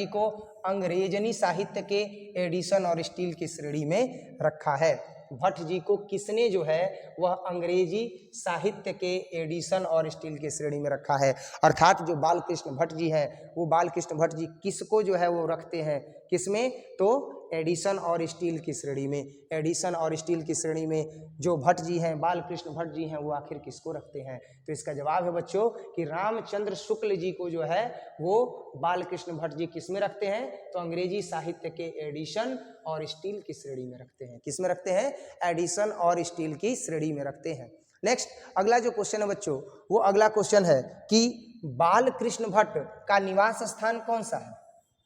को अंग्रेजनी साहित्य के एडिशन और स्टील की श्रेणी में रखा है। भट्ट जी को किसने जो है वह अंग्रेजी साहित्य के एडिशन और स्टील की श्रेणी में रखा है। अर्थात जो बालकृष्ण भट्ट जी हैं वो बालकृष्ण भट्ट जी किसको जो है वो रखते हैं, किसमें, तो एडिशन और स्टील की श्रेणी में। एडिशन और स्टील की श्रेणी में जो भट्ट जी हैं, बालकृष्ण भट्ट जी हैं, वो आखिर किसको रखते हैं। तो इसका जवाब है बच्चों कि रामचंद्र शुक्ल जी को जो है वो बालकृष्ण भट्ट जी किस में रखते हैं, तो अंग्रेजी साहित्य के एडिशन और स्टील की श्रेणी में रखते हैं। किस में रखते हैं, एडिशन और स्टील की श्रेणी में रखते हैं। नेक्स्ट अगला जो क्वेश्चन है बच्चों, वो अगला क्वेश्चन है कि बालकृष्ण भट्ट का निवास स्थान कौन सा है।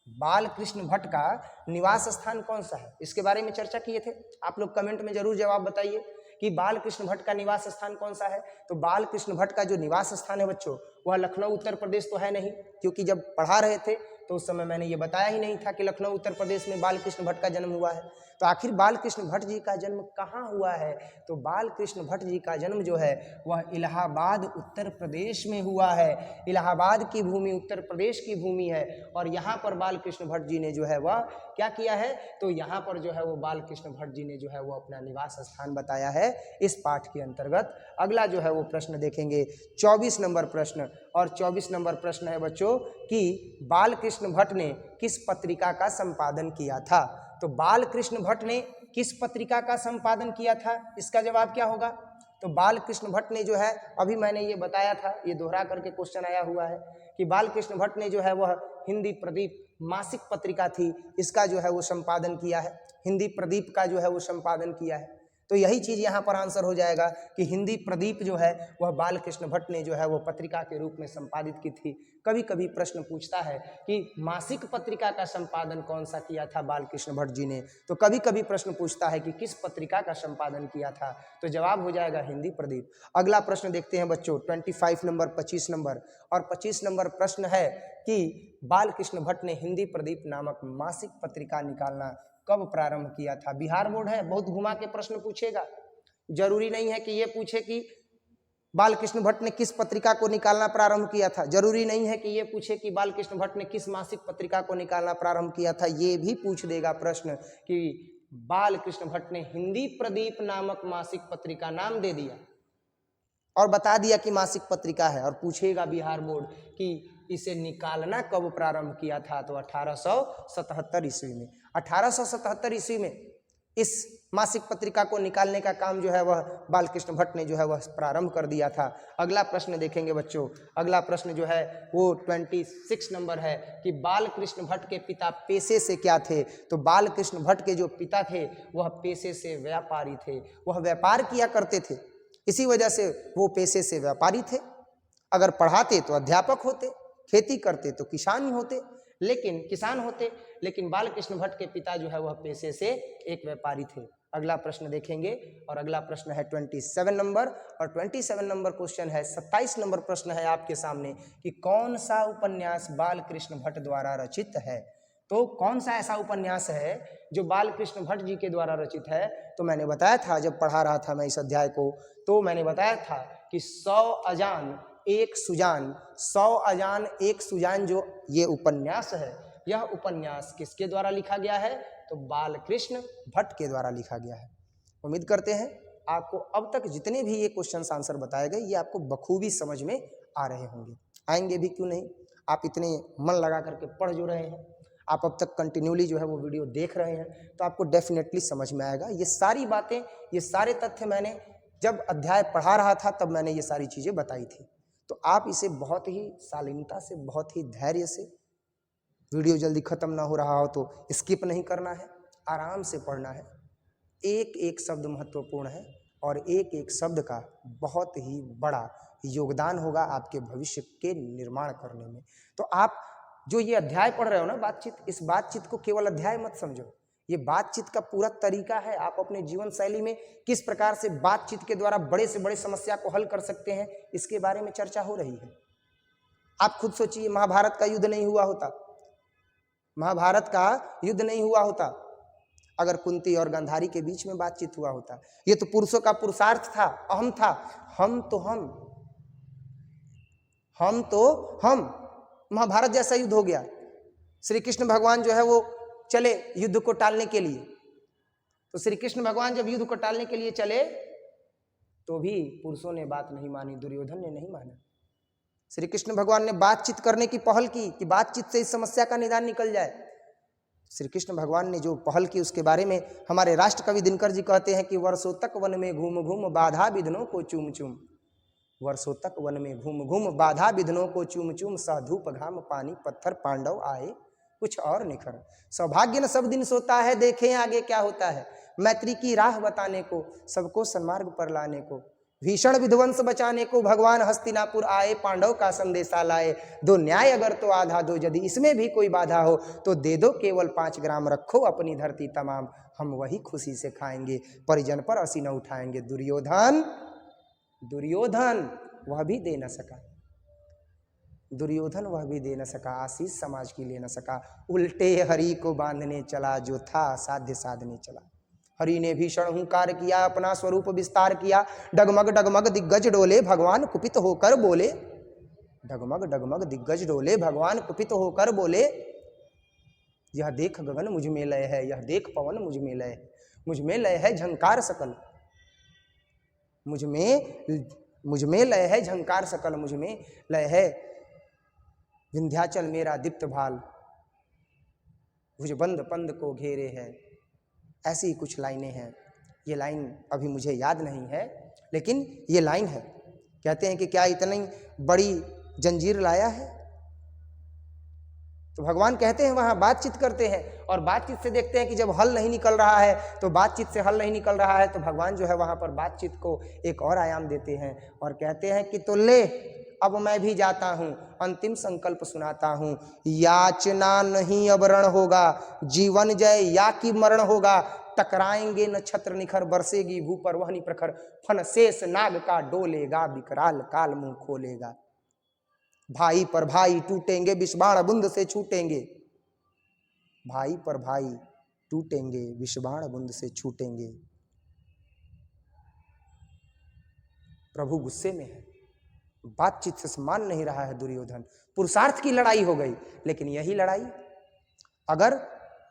बाल कृष्ण भट्ट का निवास स्थान कौन सा है, इसके बारे में चर्चा किए थे। आप लोग कमेंट में जरूर जवाब बताइए कि बाल कृष्ण भट्ट का निवास स्थान कौन सा है। तो बाल कृष्ण भट्ट का जो निवास स्थान है बच्चों, वह लखनऊ उत्तर प्रदेश तो है नहीं, क्योंकि जब पढ़ा रहे थे तो उस समय मैंने ये बताया ही नहीं था कि लखनऊ उत्तर प्रदेश में बाल कृष्ण भट्ट का जन्म हुआ है। तो आखिर बाल कृष्ण भट्ट जी का जन्म कहाँ हुआ है? तो बाल कृष्ण भट्ट जी का जन्म जो है वह इलाहाबाद उत्तर प्रदेश में हुआ है। इलाहाबाद की भूमि उत्तर प्रदेश की भूमि है और यहाँ पर बाल कृष्ण भट्ट जी ने जो है वह क्या किया है, तो यहाँ पर जो है वो बाल कृष्ण भट्ट जी ने जो है वो अपना निवास स्थान बताया है इस पाठ के अंतर्गत। अगला जो है वो प्रश्न देखेंगे 24 नंबर प्रश्न, और 24 नंबर प्रश्न है बच्चों कि बाल कृष्ण भट्ट ने किस पत्रिका का संपादन किया था। तो बाल कृष्ण भट्ट ने किस पत्रिका का संपादन किया था, इसका जवाब क्या होगा? तो बाल कृष्ण भट्ट ने जो है, अभी मैंने ये बताया था, ये दोहरा करके क्वेश्चन आया हुआ है कि बाल कृष्ण भट्ट ने जो है वह हिंदी प्रदीप मासिक पत्रिका थी, इसका जो है वो संपादन किया है। हिंदी प्रदीप का जो है वो संपादन किया है। तो यही चीज़ यहाँ पर आंसर हो जाएगा कि हिंदी प्रदीप जो है वह बाल कृष्ण भट्ट ने जो है वो पत्रिका के रूप में संपादित की थी। कभी कभी प्रश्न पूछता है कि मासिक पत्रिका का संपादन कौन सा किया था बाल कृष्ण भट्ट जी ने, तो कभी कभी प्रश्न पूछता है कि किस पत्रिका का संपादन किया था, तो जवाब हो जाएगा हिंदी प्रदीप। अगला प्रश्न देखते हैं बच्चों 25 नंबर 25 नंबर, और 25 नंबर प्रश्न है कि बाल कृष्ण भट्ट ने हिंदी प्रदीप नामक मासिक पत्रिका निकालना कब प्रारंभ किया था। बिहार बोर्ड है, बहुत घुमा के प्रश्न पूछेगा। जरूरी नहीं है कि ये पूछे कि बाल कृष्ण भट्ट ने किस पत्रिका को निकालना प्रारंभ किया था, जरूरी नहीं है कि ये पूछे कि बाल कृष्ण भट्ट ने किस मासिक पत्रिका को निकालना प्रारंभ किया था। ये भी पूछ देगा प्रश्न कि बाल कृष्ण भट्ट ने हिंदी प्रदीप नामक मासिक पत्रिका नाम दे दिया और बता दिया कि मासिक पत्रिका है, और पूछेगा बिहार बोर्ड कि इसे निकालना कब प्रारंभ किया था, तो 1877 ईस्वी में। 1877 ईस्वी में इस मासिक पत्रिका को निकालने का काम जो है वह बाल कृष्ण भट्ट ने जो है वह प्रारंभ कर दिया था। अगला प्रश्न देखेंगे बच्चों, अगला प्रश्न जो है वो 26 नंबर है कि बाल कृष्ण भट्ट के पिता पेशे से क्या थे। तो बाल कृष्ण भट्ट के जो पिता थे वह पेशे से व्यापारी थे, वह व्यापार किया करते थे, इसी वजह से वो पेशे से व्यापारी थे। अगर पढ़ाते तो अध्यापक होते, खेती करते तो किसान होते, लेकिन बाल कृष्ण भट्ट के पिता जो है वह पेशे से एक व्यापारी थे। अगला प्रश्न देखेंगे, और अगला प्रश्न है 27 नंबर, और 27 नंबर क्वेश्चन है, 27 नंबर प्रश्न है आपके सामने कि कौन सा उपन्यास बाल कृष्ण भट्ट द्वारा रचित है। तो कौन सा ऐसा उपन्यास है जो बाल कृष्ण भट्ट जी के द्वारा रचित है। तो मैंने बताया था जब पढ़ा रहा था मैं इस अध्याय को, तो मैंने बताया था कि 100 अजान एक सुजान, 100 अजान एक सुजान जो ये उपन्यास है, यह उपन्यास किसके द्वारा लिखा गया है, तो बाल कृष्ण भट्ट के द्वारा लिखा गया है। उम्मीद करते हैं आपको अब तक जितने भी ये क्वेश्चन आंसर बताए गए ये आपको बखूबी समझ में आ रहे होंगे, आएंगे भी क्यों नहीं। आप इतने मन लगा करके पढ़ जो रहे हैं, आप अब तक कंटिन्यूली जो है वो वीडियो देख रहे हैं, तो आपको डेफिनेटली समझ में आएगा। ये सारी बातें, ये सारे तथ्य मैंने जब अध्याय पढ़ा रहा था तब मैंने ये सारी चीज़ें बताई थी। तो आप इसे बहुत ही शालीनता से, बहुत ही धैर्य से, वीडियो जल्दी ख़त्म ना हो रहा हो तो स्किप नहीं करना है, आराम से पढ़ना है। एक एक शब्द महत्वपूर्ण है और एक एक शब्द का बहुत ही बड़ा योगदान होगा आपके भविष्य के निर्माण करने में। तो आप जो ये अध्याय पढ़ रहे हो ना बातचीत, इस बातचीत को केवल अध्याय मत समझो, ये बातचीत का पूरा तरीका है। आप अपने जीवन शैली में किस प्रकार से बातचीत के द्वारा बड़े से बड़े समस्या को हल कर सकते हैं, इसके बारे में चर्चा हो रही है। आप खुद सोचिए, महाभारत का युद्ध नहीं हुआ होता, महाभारत का युद्ध नहीं हुआ होता अगर कुंती और गांधारी के बीच में बातचीत हुआ होता। ये तो पुरुषों का पुरुषार्थ था, अहम था, हम तो हम, महाभारत जैसा युद्ध हो गया। श्री कृष्ण भगवान जो है वो चले युद्ध को टालने के लिए, तो श्री कृष्ण भगवान जब युद्ध को टालने के लिए चले तो भी पुरुषों ने बात नहीं मानी, दुर्योधन ने नहीं माना। श्री कृष्ण भगवान ने बातचीत करने की पहल की कि बातचीत से इस समस्या का निदान निकल जाए। श्री कृष्ण भगवान ने जो पहल की उसके बारे में हमारे राष्ट्र कवि दिनकर जी कहते हैं कि वर्षों तक वन में घूम घूम बाधा विघ्नों को चूम चूम, वर्षों तक वन में घूम घूम बाधा विघ्नों को चूम चूम, सा धूप घाम पानी पत्थर पांडव आए कुछ और निखर, सौभाग्य न सब दिन सोता है, देखें आगे क्या होता है, मैत्री की राह बताने को, सबको सन्मार्ग पर लाने को, भीषण विध्वंस बचाने को भगवान हस्तिनापुर आए, पांडव का संदेशा लाए। दो न्याय अगर तो आधा दो, यदि इसमें भी कोई बाधा हो तो दे दो केवल 5 ग्राम, रखो अपनी धरती तमाम, हम वही खुशी से खाएंगे, परिजन पर असी न उठाएंगे। दुर्योधन वह भी दे न सका, दुर्योधन वह भी दे न सका, आशीष समाज की ले न सका। उल्टे हरि को बांधने चला, जो था साध्य साधने चला। हरि ने भीषण हुंकार किया, अपना स्वरूप विस्तार किया। डगमग डगमग दिग्गज डोले, भगवान कुपित होकर बोले। डगमग डगमग दिग्गज डोले, भगवान कुपित होकर बोले। यह देख गगन मुझ में लय है, यह देख पवन मुझ में लय है, मुझ में लय है झंकार सकल, मुझ में लय है झंकार सकल, मुझ में लय है विंध्याचल मेरा दीप्त भाल, भुजबंद पंद को घेरे है। ऐसी कुछ लाइनें हैं। ये लाइन अभी मुझे याद नहीं है, लेकिन ये लाइन है। कहते हैं कि क्या इतनी बड़ी जंजीर लाया है? तो भगवान कहते हैं वहाँ बातचीत करते हैं, और बातचीत से देखते हैं कि जब हल नहीं निकल रहा है, तो बातचीत से हल नहीं निकल रहा है, तो भगवान जो है वहाँ पर बातचीत को एक और आयाम देते हैं और कहते हैं कि तो ले अब मैं भी जाता हूँ, अंतिम संकल्प सुनाता हूँ। याचना नहीं अब रण होगा, जीवन जय या कि मरण होगा। टकराएंगे नक्षत्र निखर, बरसेगी भू पर वहनी प्रखर, फन शेष नाग का डोलेगा, विकराल काल मुंह खोलेगा। भाई पर भाई टूटेंगे, विषबाण बुंद से छूटेंगे, भाई पर भाई टूटेंगे, विषबाण बुंद से छूटेंगे। प्रभु गुस्से में है, बातचीत से मान नहीं रहा है दुर्योधन। पुरुषार्थ की लड़ाई हो गई, लेकिन यही लड़ाई, अगर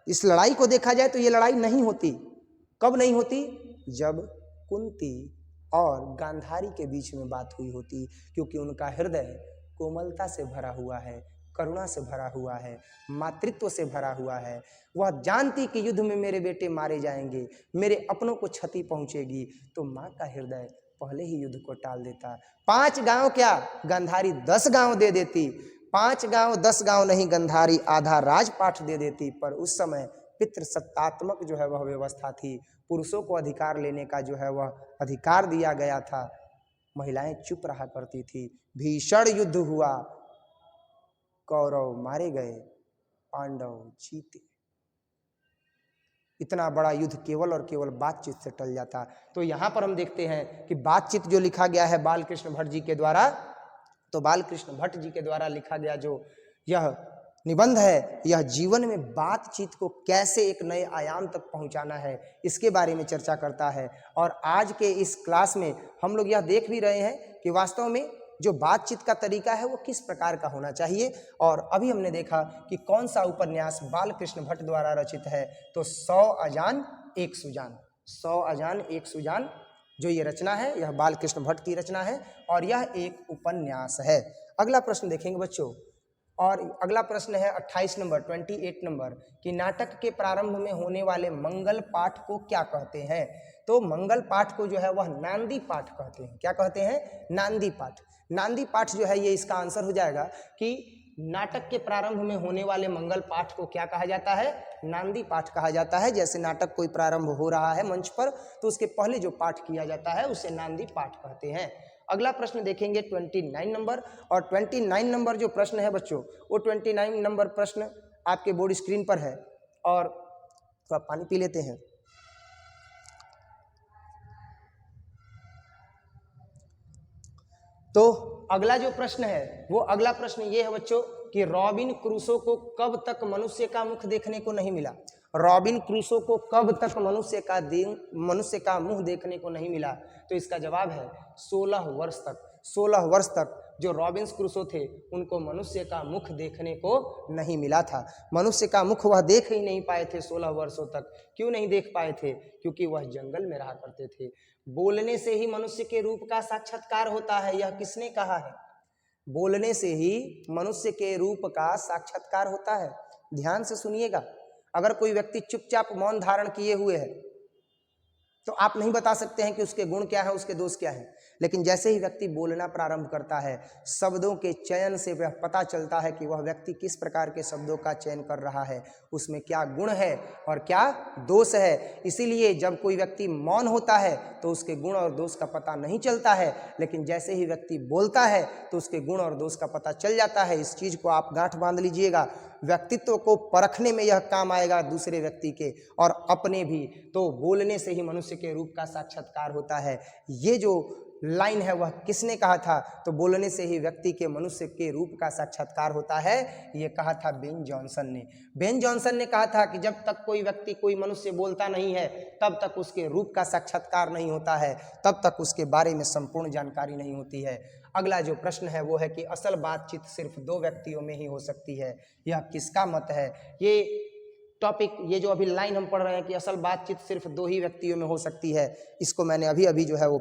इस लड़ाई को देखा जाए तो ये लड़ाई नहीं होती। कब नहीं होती? जब कुंती और गांधारी के बीच में बात हुई होती, क्योंकि उनका हृदय कोमलता से भरा हुआ है, करुणा से भरा हुआ है, मातृत्व से भरा हुआ है। वह जानती कि युद्ध में मेरे बेटे मारे जाएंगे, मेरे अपनों को क्षति पहुंचेगी, तो माँ का हृदय पहले ही युद्ध को टाल देता। 5 गांव क्या, गांधारी 10 गांव दे देती। 5 गांव 10 गांव नहीं, गांधारी आधा राजपाट दे देती। पर उस समय पितृसत्तात्मक जो है वह व्यवस्था थी, पुरुषों को अधिकार लेने का जो है वह अधिकार दिया गया था, महिलाएं चुप रहा करती थी। भीषण युद्ध हुआ, कौरव मारे गए, पांडव जीते। इतना बड़ा युद्ध केवल और केवल बातचीत से टल जाता। तो यहाँ पर हम देखते हैं कि बातचीत जो लिखा गया है बालकृष्ण भट्ट जी के द्वारा, तो बालकृष्ण भट्ट जी के द्वारा लिखा गया जो यह निबंध है, यह जीवन में बातचीत को कैसे एक नए आयाम तक पहुंचाना है, इसके बारे में चर्चा करता है। और आज के इस क्लास में हम लोग यह देख भी रहे हैं कि वास्तव में जो बातचीत का तरीका है वो किस प्रकार का होना चाहिए। और अभी हमने देखा कि कौन सा उपन्यास बालकृष्ण भट्ट द्वारा रचित है, तो 100 अजान एक सुजान, 100 अजान एक सुजान जो ये रचना है यह बालकृष्ण भट्ट की रचना है, और यह एक उपन्यास है। अगला प्रश्न देखेंगे बच्चों, और अगला प्रश्न है 28 नंबर 28 नंबर कि नाटक के प्रारंभ में होने वाले मंगल पाठ को क्या कहते हैं? तो मंगल पाठ को जो है वह नांदी पाठ कहते हैं। क्या कहते हैं? नांदी पाठ। नांदी पाठ जो है ये इसका आंसर हो जाएगा कि नाटक के प्रारंभ में होने वाले मंगल पाठ को क्या कहा जाता है? नांदी पाठ कहा जाता है। जैसे नाटक कोई प्रारंभ हो रहा है मंच पर, तो उसके पहले जो पाठ किया जाता है उसे नांदी पाठ कहते हैं। अगला प्रश्न देखेंगे 29 नंबर, और 29 नंबर जो प्रश्न है बच्चों, वो 29 नंबर प्रश्न आपके बोर्ड स्क्रीन पर है। और थोड़ा पानी पी लेते हैं। तो अगला जो प्रश्न है वो अगला प्रश्न ये है बच्चों कि रॉबिन क्रूसो को कब तक मनुष्य का मुख देखने को नहीं मिला? रॉबिन क्रूसो को कब तक मनुष्य का मुंह देखने को नहीं मिला? तो इसका जवाब है 16 वर्ष तक। 16 वर्ष तक जो रॉबिन्स क्रूसो थे उनको मनुष्य का मुख देखने को नहीं मिला था। मनुष्य का मुख वह देख ही नहीं पाए थे 16 वर्षों तक। क्यों नहीं देख पाए थे? क्योंकि वह जंगल में रहा करते थे। बोलने से ही मनुष्य के रूप का साक्षात्कार होता है, यह किसने कहा है? बोलने से ही मनुष्य के रूप का साक्षात्कार होता है। ध्यान से सुनिएगा। अगर कोई व्यक्ति चुपचाप मौन धारण किए हुए है तो आप नहीं बता सकते हैं कि उसके गुण क्या है, उसके दोष क्या है। लेकिन जैसे ही व्यक्ति बोलना प्रारंभ करता है, शब्दों के चयन से वह पता चलता है कि वह व्यक्ति किस प्रकार के शब्दों का चयन कर रहा है, उसमें क्या गुण है और क्या दोष है। इसीलिए जब कोई व्यक्ति मौन होता है तो उसके गुण और दोष का पता नहीं चलता है, लेकिन जैसे ही व्यक्ति बोलता है तो उसके गुण और दोष का पता चल जाता है। इस चीज को आप गांठ बांध लीजिएगा। व्यक्तित्व को परखने में यह काम आएगा, दूसरे व्यक्ति के और अपने भी। तो बोलने से ही मनुष्य के रूप का साक्षात्कार होता है। ये जो लाइन है वह किसने कहा था? तो बोलने से ही व्यक्ति के मनुष्य के रूप का साक्षात्कार होता है, ये कहा था बेन जॉनसन ने। बेन जॉनसन ने कहा था कि जब तक कोई व्यक्ति, कोई मनुष्य बोलता नहीं है, तब तक उसके रूप का साक्षात्कार नहीं होता है, तब तक उसके बारे में संपूर्ण जानकारी नहीं होती है। अगला जो प्रश्न है वो है कि असल बातचीत सिर्फ दो व्यक्तियों में ही हो सकती है, यह किसका मत है? ये टॉपिक, ये जो अभी लाइन हम पढ़ रहे हैं कि असल बातचीत सिर्फ दो ही व्यक्तियों में हो सकती है, इसको मैंने अभी जो है वो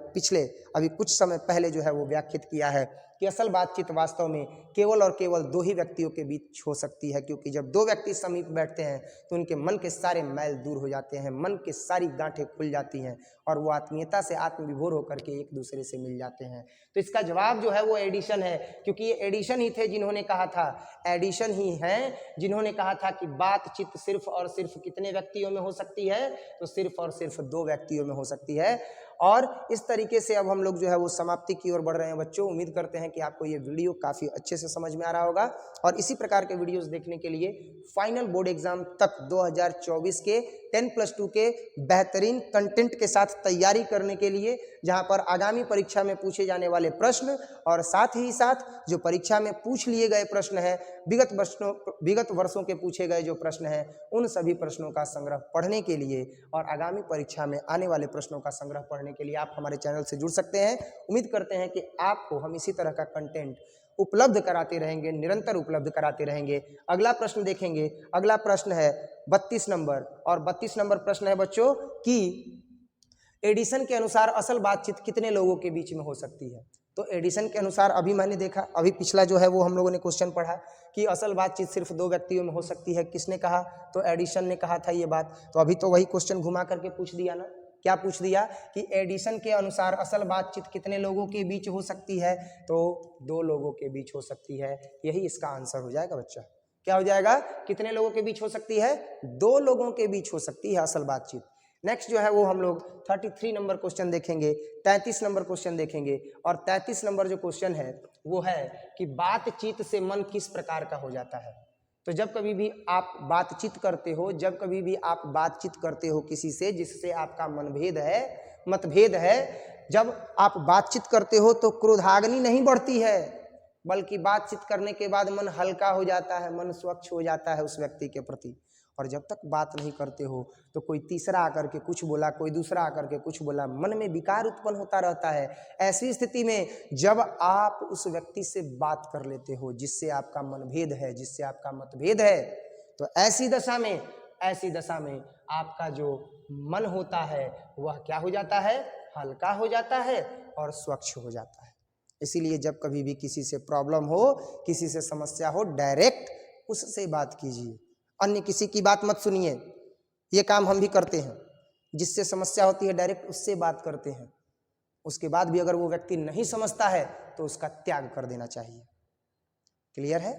अभी कुछ समय पहले जो है वो व्याख्यात किया है कि असल बातचीत वास्तव में केवल और केवल दो ही व्यक्तियों के बीच हो सकती है, क्योंकि जब दो व्यक्ति समीप बैठते हैं तो उनके मन के सारे मैल दूर हो जाते हैं, मन की सारी गांठें खुल जाती हैं और वो आत्मीयता से आत्मविभोर होकर के एक दूसरे से मिल जाते हैं। तो इसका जवाब जो है वो एडिशन है, क्योंकि ये एडिशन ही थे जिन्होंने कहा था, एडिशन ही हैं जिन्होंने कहा था कि बातचीत सिर्फ और सिर्फ कितने व्यक्तियों में हो सकती है? तो सिर्फ और सिर्फ दो व्यक्तियों में हो सकती है। और इस तरीके से अब हम लोग जो है वो समाप्ति की ओर बढ़ रहे हैं बच्चों। उम्मीद करते हैं कि आपको ये वीडियो काफ़ी अच्छे से समझ में आ रहा होगा और इसी प्रकार के वीडियोस देखने के लिए फाइनल बोर्ड एग्जाम तक 2024 के 10+2 के बेहतरीन कंटेंट के साथ तैयारी करने के लिए, जहां पर आगामी परीक्षा में पूछे जाने वाले प्रश्न और साथ ही साथ जो परीक्षा में पूछ लिए गए प्रश्न हैं, विगत वर्षों के पूछे गए जो प्रश्न हैं, उन सभी प्रश्नों का संग्रह पढ़ने के लिए और आगामी परीक्षा में आने वाले प्रश्नों का संग्रह पढ़ने के लिए आप हमारे चैनल से जुड़ सकते हैं। उम्मीद करते हैं कि आपको हम इसी तरह का कंटेंट उपलब्ध कराते रहेंगे, निरंतर उपलब्ध कराते रहेंगे। अगला प्रश्न देखेंगे। अगला प्रश्न है 32 नंबर, और 32 नंबर प्रश्न है बच्चों कि एडिसन के अनुसार असल बातचीत कितने लोगों के बीच में हो सकती है? तो एडिसन के अनुसार अभी मैंने देखा, अभी पिछला जो है वो हम लोगों ने क्वेश्चन पढ़ा कि असल बातचीत सिर्फ दो व्यक्तियों में हो सकती है। किसने कहा? तो एडिसन ने कहा था ये बात। तो अभी तो वही क्वेश्चन घुमा करके पूछ दिया ना। क्या पूछ दिया कि एडिसन के अनुसार असल बातचीत कितने लोगों के बीच हो सकती है? तो दो लोगों के बीच हो सकती है। यही इसका आंसर हो जाएगा बच्चा। क्या हो जाएगा? कितने लोगों के बीच हो सकती है? दो लोगों के बीच हो सकती है असल बातचीत। नेक्स्ट जो है वो हम लोग 33 नंबर क्वेश्चन देखेंगे, 33 नंबर क्वेश्चन देखेंगे। और 33 नंबर जो क्वेश्चन है वो है कि बातचीत से मन किस प्रकार का हो जाता है? तो जब कभी भी आप बातचीत करते हो, जब कभी भी आप बातचीत करते हो किसी से जिससे आपका मतभेद है, जब आप बातचीत करते हो तो क्रोधाग्नि नहीं बढ़ती है, बल्कि बातचीत करने के बाद मन हल्का हो जाता है, मन स्वच्छ हो जाता है उस व्यक्ति के प्रति। और जब तक बात नहीं करते हो तो कोई तीसरा आकर के कुछ बोला, कोई दूसरा आकर के कुछ बोला, मन में विकार उत्पन्न होता रहता है। ऐसी स्थिति में जब आप उस व्यक्ति से बात कर लेते हो जिससे आपका मनभेद है, जिससे आपका मतभेद है, तो ऐसी दशा में आपका जो मन होता है वह क्या हो जाता है? हल्का हो जाता है और स्वच्छ हो जाता है। इसीलिए जब कभी भी किसी से प्रॉब्लम हो, किसी से समस्या हो, डायरेक्ट उससे बात कीजिए, अन्य किसी की बात मत सुनिए। ये काम हम भी करते हैं, जिससे समस्या होती है डायरेक्ट उससे बात करते हैं। उसके बाद भी अगर वो व्यक्ति नहीं समझता है तो उसका त्याग कर देना चाहिए। क्लियर है?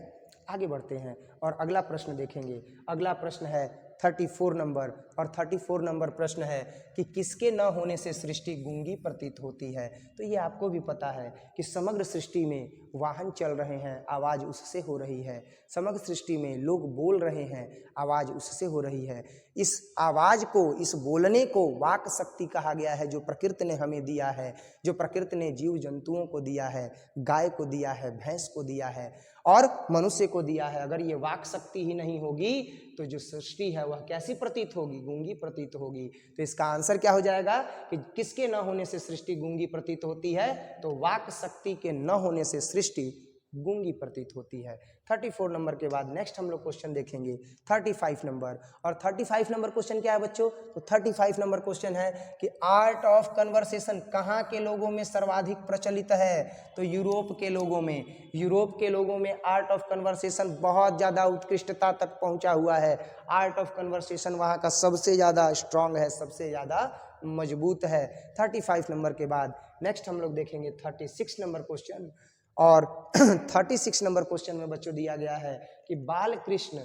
आगे बढ़ते हैं और अगला प्रश्न देखेंगे। अगला प्रश्न है 34 नंबर, और 34 नंबर प्रश्न है कि किसके न होने से सृष्टि गूंगी प्रतीत होती है? तो ये आपको भी पता है कि समग्र सृष्टि में वाहन चल रहे हैं, आवाज़ उससे हो रही है। समग्र सृष्टि में लोग बोल रहे हैं, आवाज़ उससे हो रही है। इस आवाज़ को, इस बोलने को वाक शक्ति कहा गया है, जो प्रकृति ने हमें दिया है, जो प्रकृति ने जीव जंतुओं को दिया है, गाय को दिया है, भैंस को दिया है और मनुष्य को दिया है। अगर ये वाक शक्ति ही नहीं होगी तो जो सृष्टि है वह कैसी प्रतीत होगी? गूंगी प्रतीत होगी। तो इसका आंसर क्या हो जाएगा कि किसके न होने से सृष्टि गूंगी प्रतीत होती है? तो वाक शक्ति के न होने से सृष्टि गूंगी प्रतीत होती है। 34 नंबर के बाद नेक्स्ट हम लोग क्वेश्चन देखेंगे 35 नंबर, और 35 नंबर क्वेश्चन क्या है बच्चों? तो 35 नंबर क्वेश्चन है कि आर्ट ऑफ कन्वर्सेशन कहाँ के लोगों में सर्वाधिक प्रचलित है? तो यूरोप के लोगों में। यूरोप के लोगों में आर्ट ऑफ कन्वर्सेशन बहुत ज़्यादा उत्कृष्टता तक पहुँचा हुआ है। आर्ट ऑफ कन्वर्सेशन वहाँ का सबसे ज़्यादा स्ट्रांग है, सबसे ज़्यादा मजबूत है। 35 नंबर के बाद नेक्स्ट हम लोग देखेंगे 36 नंबर क्वेश्चन। और 36 नंबर क्वेश्चन में बच्चों दिया गया है कि बाल कृष्ण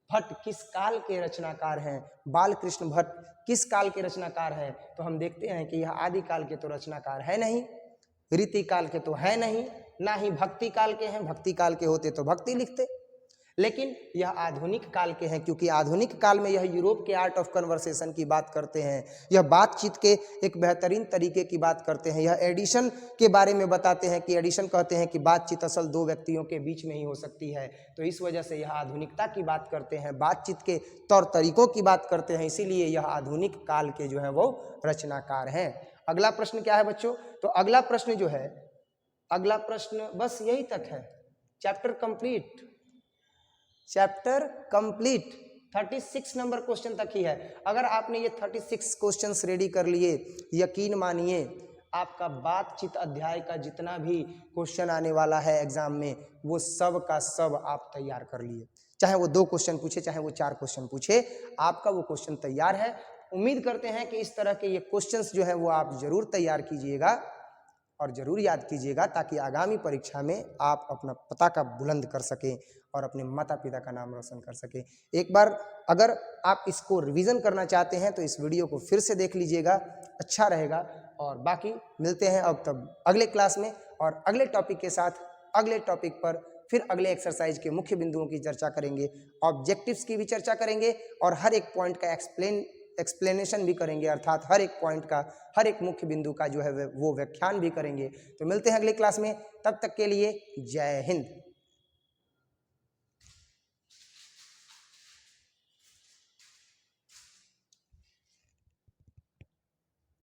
भट्ट किस काल के रचनाकार हैं। बाल कृष्ण भट्ट किस काल के रचनाकार हैं? तो हम देखते हैं कि यह आदि काल के तो रचनाकार है नहीं, रीति काल के तो है नहीं, ना ही भक्ति काल के हैं। भक्ति काल के होते तो भक्ति लिखते, लेकिन यह आधुनिक काल के हैं, क्योंकि आधुनिक काल में यह यूरोप के आर्ट ऑफ कन्वर्सेशन की बात करते हैं, यह बातचीत के एक बेहतरीन तरीके की बात करते हैं, यह एडिशन के बारे में बताते हैं कि एडिशन कहते हैं कि बातचीत असल दो व्यक्तियों के बीच में ही हो सकती है। तो इस वजह से यह आधुनिकता की बात करते हैं, बातचीत के तौर तरीकों की बात करते हैं, इसीलिए यह आधुनिक काल के जो है वो रचनाकार हैं। अगला प्रश्न क्या है बच्चों? तो अगला प्रश्न जो है, अगला प्रश्न बस यही तक है, chapter complete, chapter complete 36 number question तक ही है। अगर आपने ये 36 क्वेश्चंस रेडी कर लिए, यकीन मानिए आपका बातचीत अध्याय का जितना भी क्वेश्चन आने वाला है एग्जाम में, वो सब का सब आप तैयार कर लिए। चाहे वो 2 क्वेश्चन पूछे, चाहे वो 4 क्वेश्चन पूछे, आपका वो क्वेश्चन तैयार है। उम्मीद करते हैं कि इस तरह के ये क्वेश्चंस जो है वो आप जरूर तैयार कीजिएगा और जरूर याद कीजिएगा, ताकि आगामी परीक्षा में आप अपना पताका बुलंद कर सकें और अपने माता पिता का नाम रोशन कर सकें। एक बार अगर आप इसको रिवीजन करना चाहते हैं तो इस वीडियो को फिर से देख लीजिएगा, अच्छा रहेगा। और बाकी मिलते हैं अब तब अगले क्लास में और अगले टॉपिक के साथ, अगले टॉपिक पर फिर अगले एक्सरसाइज के मुख्य बिंदुओं की चर्चा करेंगे, ऑब्जेक्टिव्स की भी चर्चा करेंगे और हर एक पॉइंट का एक्सप्लेनेशन भी करेंगे, अर्थात हर एक पॉइंट का, हर एक मुख्य बिंदु का जो है वो व्याख्यान भी करेंगे। तो मिलते हैं अगले क्लास में, तब तक के लिए जय हिंद।